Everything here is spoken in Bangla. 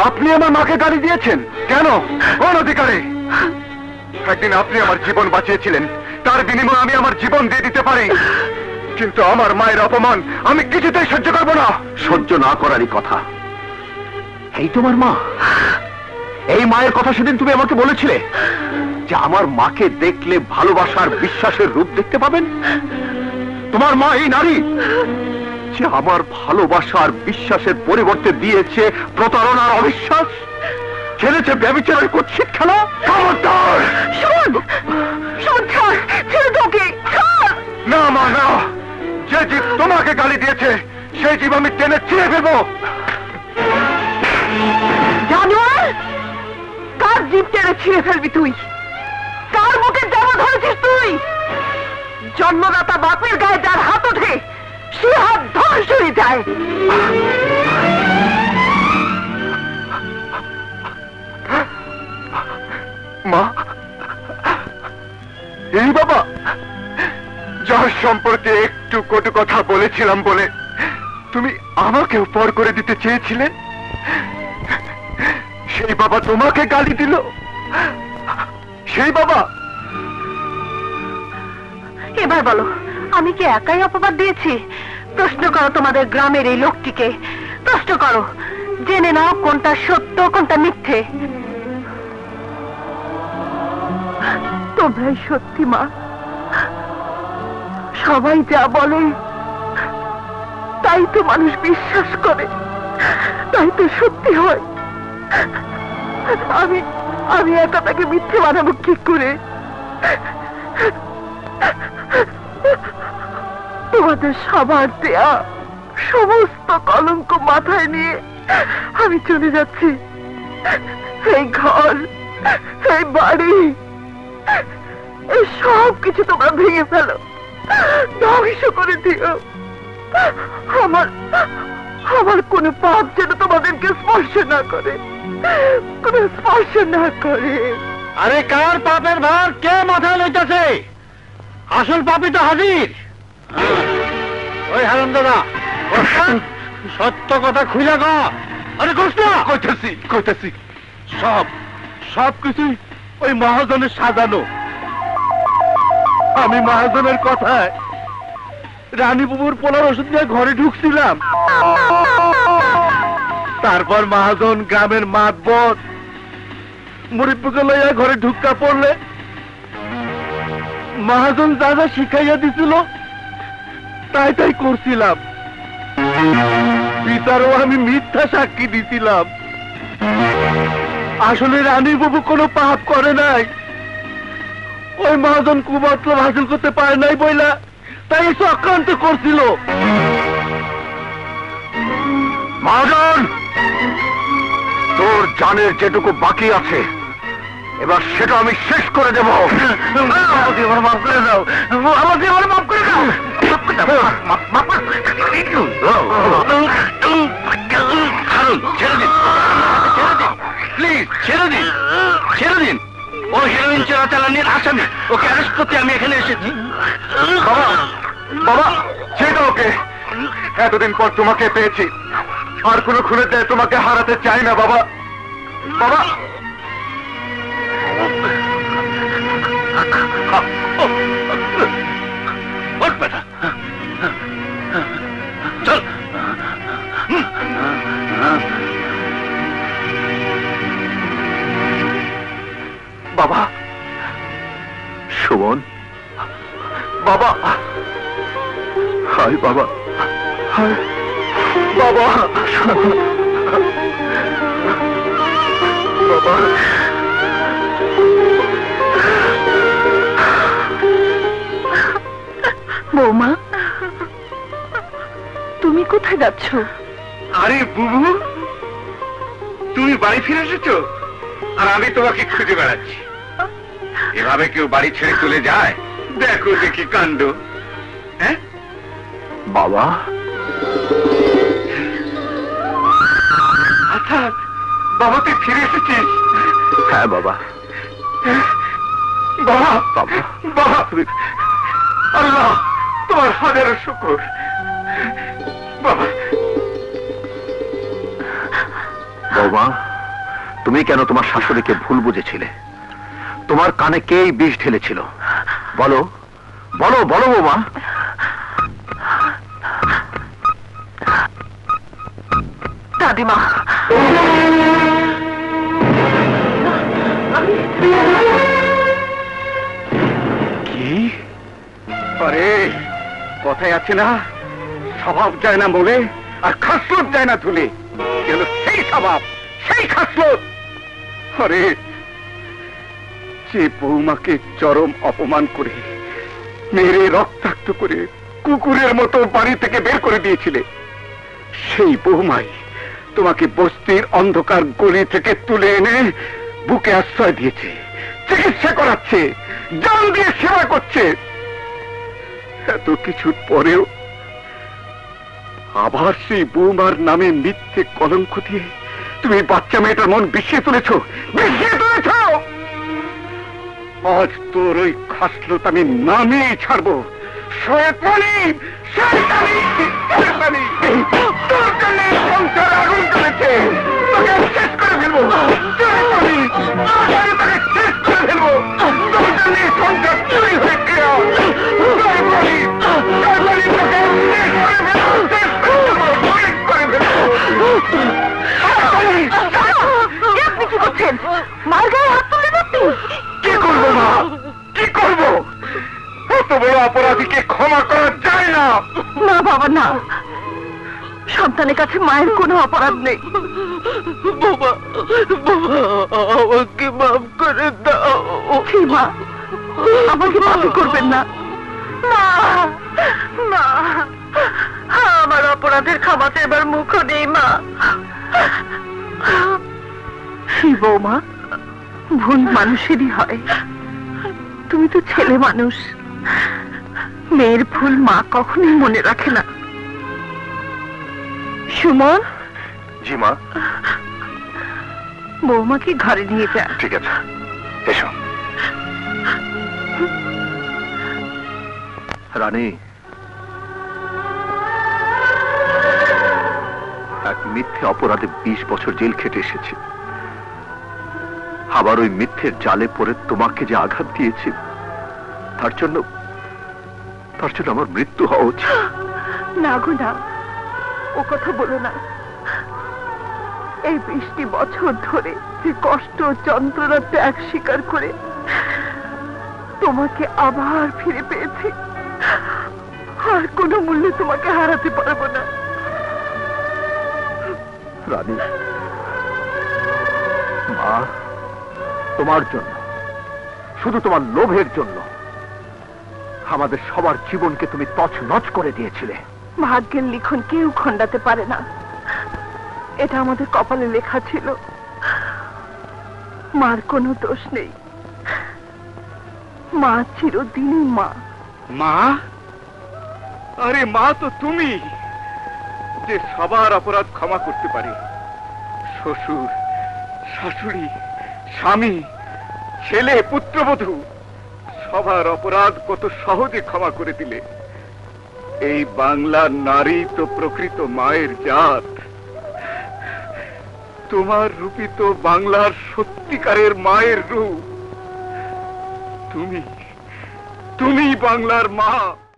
আপনি আমার মাকে গালি দিয়েছেন কেন? কোন অধিকারে? একদিন আপনি আমার জীবন বাঁচিয়েছিলেন, তার বিনিময়ে আমি আমার জীবন দিয়ে দিতে পারি, কিন্তু আমার মায়ের অপমান আমি কিছুতেই সহ্য করব না। সহ্য না করারই কথা। এই তোমার মা, এই মায়ের কথা সেদিন তুমি আমাকে বলেছিলে যে আমার মাকে দেখলে ভালোবাসার বিশ্বাসের রূপ দেখতে পাবেন। তোমার মা এই নারী যে আমার ভালোবাসার বিশ্বাসের পরিবর্তে দিয়েছে প্রতারণার অবিশ্বাস, খেলেছে ব্যভিচারের কুৎসিত খেলা। খবরদার! না মা, না। যে জীব তোমাকে গালি দিয়েছে সেই জীব আমি টেনে ছিঁড়ে ফেলবো। জানোয়ার, কার জীব টেনে ছিঁড়ে ফেলবি তুই? কার বুকে জামা ধরেছিস তুই? জন্মদাতা বাপের গায়ে যার হাত ওঠে সে হাত ধ্বংস হয়ে যায়। মা, এই বাবা যার সম্পর্কে একটু কটু কথা বলেছিলাম বলে তুমি আমাকেও পর করে দিতে চেয়েছিলে, সেই বাবা তোমাকে গালি দিল। সেই বাবা। এবার বলো, আমি কি একাই অপবাদ দিয়েছি? প্রশ্ন করো তোমাদের গ্রামের এই লোকটিকে, প্রশ্ন করো, জেনে নাও কোনটা সত্য কোনটা মিথ্যে। তোমরাই সত্যি মা। সবাই যা বলে তাই তো মানুষ বিশ্বাস করে, তাই তো সত্যি হয়। আমি আমি একা তাকে মিথ্যে বানাবো কি করে? তোমাদের সবার দেয়া সমস্ত কলঙ্ক মাথায় নিয়ে আমি চলে যাচ্ছি। এই ঘর, এই বাড়ি, এই সব কিছু তোমরা ভেঙে ফেলো, ধ্বংস করে দিও। আমার কোনো পাপ যেন তোমাদেরকে স্পর্শ না করে, কোনো স্পর্শ না করে। আরে কার পাপের ভার কে মাথায় লইতেছে? আসল পাপি তো হাজির। ওই হারাম দাদা, সত্য কথা খুলে গো। আরে কষ্ট কইতেছি সব কিছুই ওই মহাজনের সাজানো। আমি মহাজনের কথায় রানী বুবুর পোলার ওষুধ নিয়ে ঘরে ঢুকছিলাম। তারপর মহাজন গ্রামের মাতবর মুরিব্বুকে লইয়া ঘরে ঢুকা পড়লে মহাজন যা যা শিখাইয়া দিছিল তাই তাই করছিলাম। বিচারও আমি মিথ্যা সাক্ষী দিছিলাম। আসলে রানী বাবু কোনো পাপ করে নাই। ওই মহাজন কুমতলব হাসিল করতে পারে নাই বইলা তাই চক্রান্ত করছিল। মহাজন, তোর জানের যেটুকু বাকি আছে এবার সেটা আমি শেষ করে দেব। আমাকে এবার মাফ করে দাও, আমাকে এবার মাফ করে দাও। ছেড়ে দিন, প্লিজ ছেড়ে দিন, ছেড়ে দিন। ও হেরোইন চোরাচালানির আসামি, ওকে অ্যারেস্ট করতে আমি এখানে এসেছি। বাবা, বাবা ছেড়ে ওকে। এতদিন পর তোমাকে পেয়েছি, আর কোনো খুলে দেয় তোমাকে হারাতে চাই না বাবা। বাবা চল। বাবা, সুমন, বাবা, হায় বাবা, হায় বাবা, বাবা। বৌমা, তুমি কোথায় যাচ্ছ? আরে বুবু, তুমি বাড়ি ফিরে এসেছো আর আমি তোমাকে খুঁজে বেড়াচ্ছি। এভাবে কেউ বাড়ি ছেড়ে চলে যায়? দেখো দেখি কাণ্ড। হ্যাঁ বাবা, আচ্ছা বাবা তুই ফিরে এসেছিস? হ্যাঁ বাবা। বাবা, বাবা, বাবা, আল্লাহ তোমার হাজারো শুকর। বাবা বৌমা, তুমি কেন তোমার শাশুড়িকে ভুল বুঝেছিলে? তোমার কানে কে এই বিষ ঢেলেছিল? বলো বলো বলো বৌমা। দাদিমা, কি? আরে কথায় আছে না, স্বভাব যায় না মনে আর খাসলত যায় না ধুলে। গেল সেই স্বভাব, সেই খাসলত। আরে যে বৌমাকে চরম অপমান করে, মেরে রক্তাক্ত করে, কুকুরের মতো বাড়ি থেকে বের করে দিয়েছিলে, সেই বৌমাই তোমাকে বস্তির অন্ধকার গলি থেকে তুলে এনে বুকে আশ্রয় দিয়েছে, চিকিৎসা করাচ্ছে, জান দিয়ে সেবা করছে। এত কিছুর পরেও আবার সেই বৌমার নামে মিথ্যে কলঙ্ক দিয়ে তুমি বাচ্চা মেয়েটার মন বিষিয়ে তুলেছ, বিষিয়ে তুলেছ। আজ তোর ওই খাসলত আমি নামেই ছাড়বো। শয়তানি, শয়তানি, শয়তানি। তোর জন্য সংসার আগুন করেছে, তোকে শেষ করে ফেলবো। শয়তানি, তোকে শেষ করে ফেলবো। তোর জন্য সংসার চুরি হয়ে গেল। শয়তানি, শয়তানি, তোকে শেষ করে ফেলবো, শেষ করে ফেলবো, করে ফেলবো। আপনি কি করছেন? মার গায়ে হাত তুললেন আপনি? কি করবো মা, কি করবো? এত বড় অপরাধীকে ক্ষমা করা যায় না। না বাবা, না। সন্তানের কাছে মায়ের কোনো অপরাধ নেই। বাবা, আমাকে মাফ করে দাও। মা, আমাকে মাফ করবেন না। না, না, আমার অপরাধের ক্ষমা চাইবার মুখও নেই মা। বৌমা, ভুল মানুষেরই হয়। তুমি তো ছেলে মানুষ, মেয়ের ভুল মা কখনোই মনে রাখে না। সুমন। জি মা। বৌমাকে ঘরে নিয়ে যা। ঠিক আছে, এসো। রানী, এক মিথ্যে অপরাধে 20 বছর জেল খেটে এসেছি। আবার ওই মিথ্যের জালে পড়ে তোমাকে যে আঘাত দিয়েছি, তার জন্য আমার মৃত্যু হওয়া উচিত। না গো না, ও কথা বলো না। এই 20 বছর ধরে যে কষ্ট যন্ত্রণা ত্যাগ স্বীকার করে তোমাকে আবার ফিরে পেয়েছি, আর কোনো মূল্যে তোমাকে হারাতে পারবো না। রানী, মা তোমার জন্য, শুধু তোমার লোভের জন্য আমাদের সবার জীবনকে তুমি তছনছ করে দিয়েছিলে। ভাগ্যের লিখন কেউ খণ্ডাতে পারে না, এটা আমাদের কপালে লেখা ছিল। মার কোনো দোষ নেই, মা চিরদিনই মা। মা? আরে মা তো তুমি, যে সবার অপরাধ ক্ষমা করতে পারে। শ্বশুর, শাশুড়ি, স্বামী, ছেলে, পুত্রবধূ সবার অপরাধ কত সহজে ক্ষমা করে দিলে। এই বাংলার নারী তো প্রকৃত মায়ের জাত। তোমার রূপই তো বাংলার সত্যিকারের মায়ের রূপ। তুমি বাংলার মা।